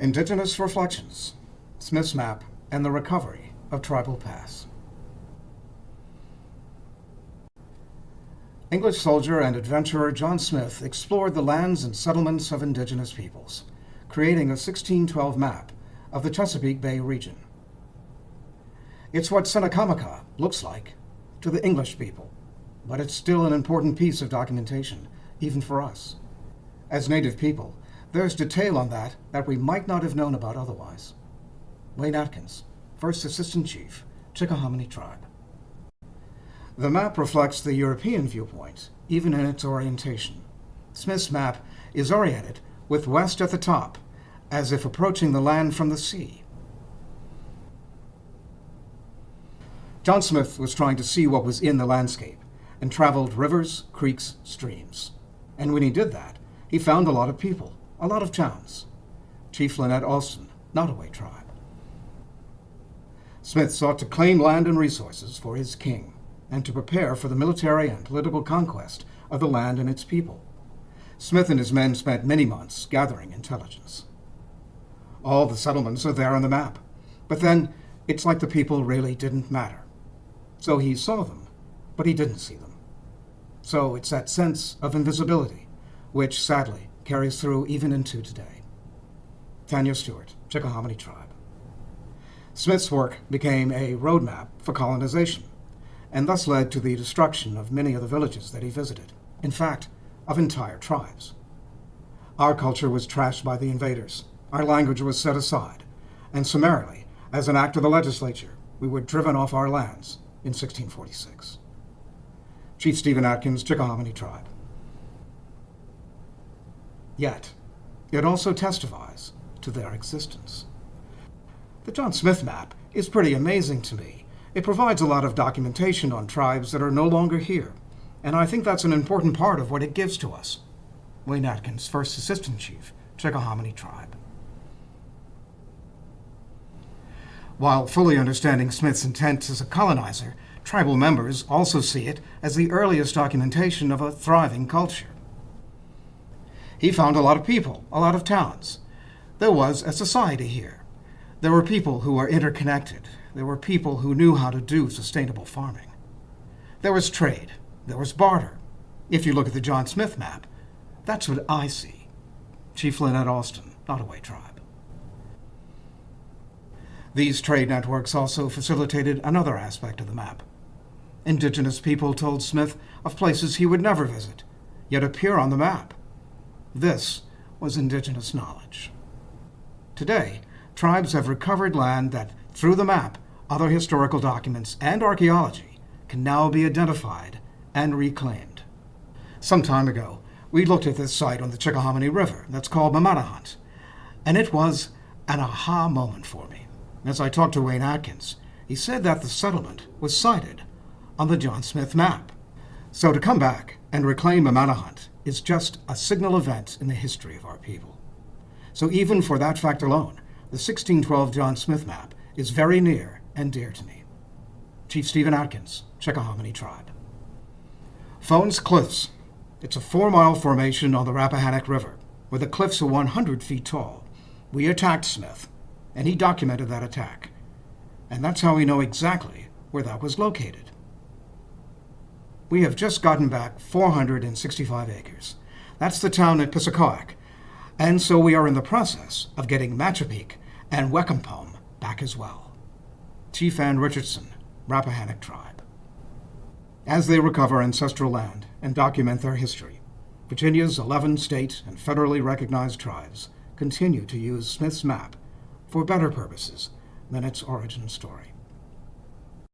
Indigenous Reflections, Smith's Map, and the Recovery of Tribal Paths. English soldier and adventurer John Smith explored the lands and settlements of indigenous peoples, creating a 1612 map of the Chesapeake Bay region. It's what Senekamaka looks like to the English people, but it's still an important piece of documentation, even for us. As Native people, there's detail on that we might not have known about otherwise. Wayne Atkins, First Assistant Chief, Chickahominy Tribe. The map reflects the European viewpoint, even in its orientation. Smith's map is oriented with west at the top, as if approaching the land from the sea. John Smith was trying to see what was in the landscape, and traveled rivers, creeks, streams. And when he did that, he found a lot of people, a lot of towns. Chief Lynette Alston, Nottoway Tribe. Smith sought to claim land and resources for his king, and to prepare for the military and political conquest of the land and its people. Smith and his men spent many months gathering intelligence. All the settlements are there on the map, but then it's like the people really didn't matter. So he saw them, but he didn't see them. So it's that sense of invisibility, which sadly carries through even into today. Tanya Stewart, Chickahominy Tribe. Smith's work became a roadmap for colonization, and thus led to the destruction of many of the villages that he visited, in fact, of entire tribes. Our culture was trashed by the invaders, our language was set aside, and summarily, as an act of the legislature, we were driven off our lands in 1646. Chief Stephen Atkins, Chickahominy Tribe. Yet, it also testifies to their existence. The John Smith map is pretty amazing to me. It provides a lot of documentation on tribes that are no longer here, and I think that's an important part of what it gives to us. Wayne Atkins, First Assistant Chief, Chickahominy Tribe. While fully understanding Smith's intent as a colonizer, tribal members also see it as the earliest documentation of a thriving culture. He found a lot of people, a lot of towns. There was a society here. There were people who were interconnected. There were people who knew how to do sustainable farming. There was trade. There was barter. If you look at the John Smith map, that's what I see. Chief Lynette Alston, Nottoway Tribe. These trade networks also facilitated another aspect of the map. Indigenous people told Smith of places he would never visit, yet appear on the map. This was indigenous knowledge. Today, tribes have recovered land that, through the map, other historical documents, and archaeology can now be identified and reclaimed. Some time ago, we looked at this site on the Chickahominy River that's called Mamadahunt, and it was an aha moment for me. As I talked to Wayne Atkins, he said that the settlement was sited on the John Smith map. So to come back and reclaim Mamadahunt is just a signal event in the history of our people. So even for that fact alone, the 1612 John Smith map is very near and dear to me. Chief Stephen Atkins, Chickahominy Tribe. Phone's Cliffs. It's a 4-mile formation on the Rappahannock River, where the cliffs are 100 feet tall. We attacked Smith, and he documented that attack. And that's how we know exactly where that was located. We have just gotten back 465 acres. That's the town at Pissacoack. And so we are in the process of getting Chesapeake and Wecampome back as well. Chief Ann Richardson, Rappahannock Tribe. As they recover ancestral land and document their history, Virginia's 11 state and federally recognized tribes continue to use Smith's map for better purposes than its origin story.